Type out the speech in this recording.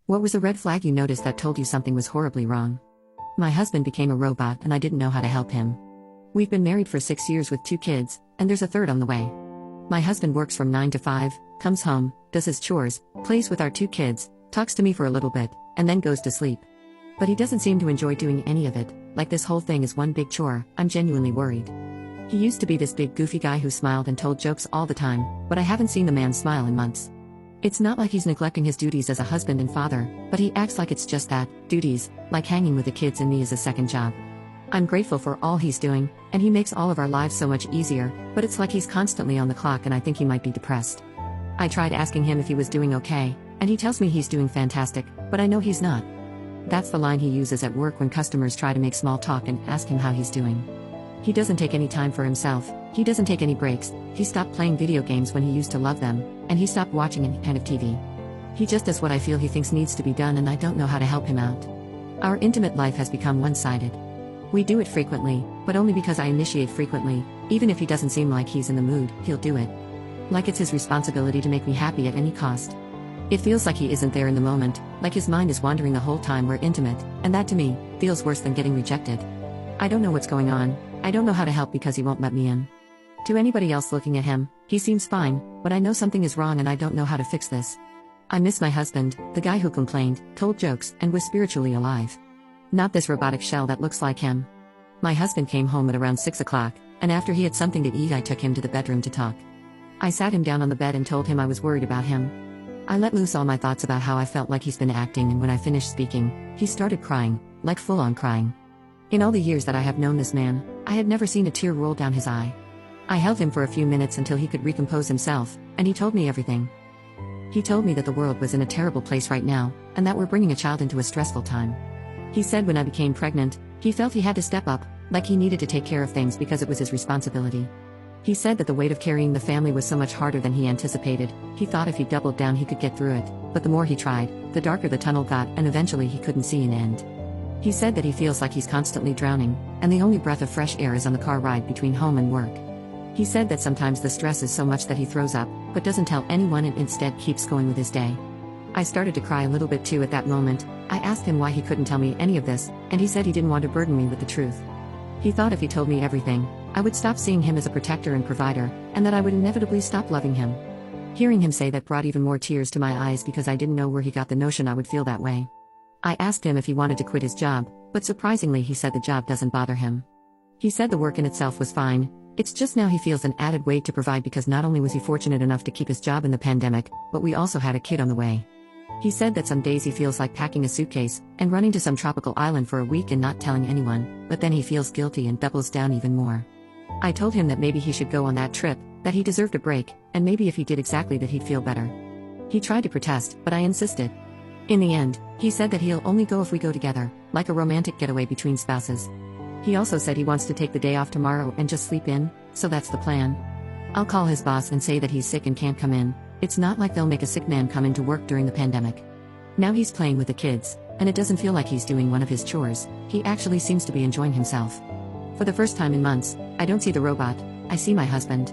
What was a red flag you noticed that told you something was horribly wrong? My husband became a robot and I didn't know how to help him. We've been married for 6 years with 2 kids, and there's a third on the way. My husband works from 9 to 5, comes home, does his chores, plays with our 2 kids, talks to me for a little bit, and then goes to sleep. But he doesn't seem to enjoy doing any of it, like this whole thing is one big chore. I'm genuinely worried. He used to be this big goofy guy who smiled and told jokes all the time, but I haven't seen the man smile in months. It's not like he's neglecting his duties as a husband and father, but he acts like it's just that, duties, like hanging with the kids and me is a second job. I'm grateful for all he's doing, and he makes all of our lives so much easier, but it's like he's constantly on the clock and I think he might be depressed. I tried asking him if he was doing okay, and he tells me he's doing fantastic, but I know he's not. That's the line he uses at work when customers try to make small talk and ask him how he's doing. He doesn't take any time for himself, he doesn't take any breaks, he stopped playing video games when he used to love them, and he stopped watching any kind of TV. He just does what I feel he thinks needs to be done and I don't know how to help him out. Our intimate life has become one-sided. We do it frequently, but only because I initiate frequently. Even if he doesn't seem like he's in the mood, he'll do it. Like it's his responsibility to make me happy at any cost. It feels like he isn't there in the moment, like his mind is wandering the whole time we're intimate, and that to me, feels worse than getting rejected. I don't know what's going on, I don't know how to help because he won't let me in. To anybody else looking at him, he seems fine, but I know something is wrong and I don't know how to fix this. I miss my husband, the guy who complained, told jokes, and was spiritually alive. Not this robotic shell that looks like him. My husband came home at around 6 o'clock, and after he had something to eat I took him to the bedroom to talk. I sat him down on the bed and told him I was worried about him. I let loose all my thoughts about how I felt like he's been acting, and when I finished speaking, he started crying, like full-on crying. In all the years that I have known this man, I had never seen a tear roll down his eye. I held him for a few minutes until he could recompose himself, and he told me everything. He told me that the world was in a terrible place right now, and that we're bringing a child into a stressful time. He said when I became pregnant, he felt he had to step up, like he needed to take care of things because it was his responsibility. He said that the weight of carrying the family was so much harder than he anticipated. He thought if he doubled down he could get through it, but the more he tried, the darker the tunnel got, and eventually he couldn't see an end. He said that he feels like he's constantly drowning, and the only breath of fresh air is on the car ride between home and work. He said that sometimes the stress is so much that he throws up, but doesn't tell anyone and instead keeps going with his day. I started to cry a little bit too at that moment. I asked him why he couldn't tell me any of this, and he said he didn't want to burden me with the truth. He thought if he told me everything, I would stop seeing him as a protector and provider, and that I would inevitably stop loving him. Hearing him say that brought even more tears to my eyes because I didn't know where he got the notion I would feel that way. I asked him if he wanted to quit his job, but surprisingly he said the job doesn't bother him. He said the work in itself was fine, it's just now he feels an added weight to provide because not only was he fortunate enough to keep his job in the pandemic, but we also had a kid on the way. He said that some days he feels like packing a suitcase and running to some tropical island for a week and not telling anyone, but then he feels guilty and doubles down even more. I told him that maybe he should go on that trip, that he deserved a break, and maybe if he did exactly that he'd feel better. He tried to protest, but I insisted. In the end, he said that he'll only go if we go together, like a romantic getaway between spouses. He also said he wants to take the day off tomorrow and just sleep in, so that's the plan. I'll call his boss and say that he's sick and can't come in. It's not like they'll make a sick man come into work during the pandemic. Now he's playing with the kids, and it doesn't feel like he's doing one of his chores, he actually seems to be enjoying himself. For the first time in months, I don't see the robot, I see my husband.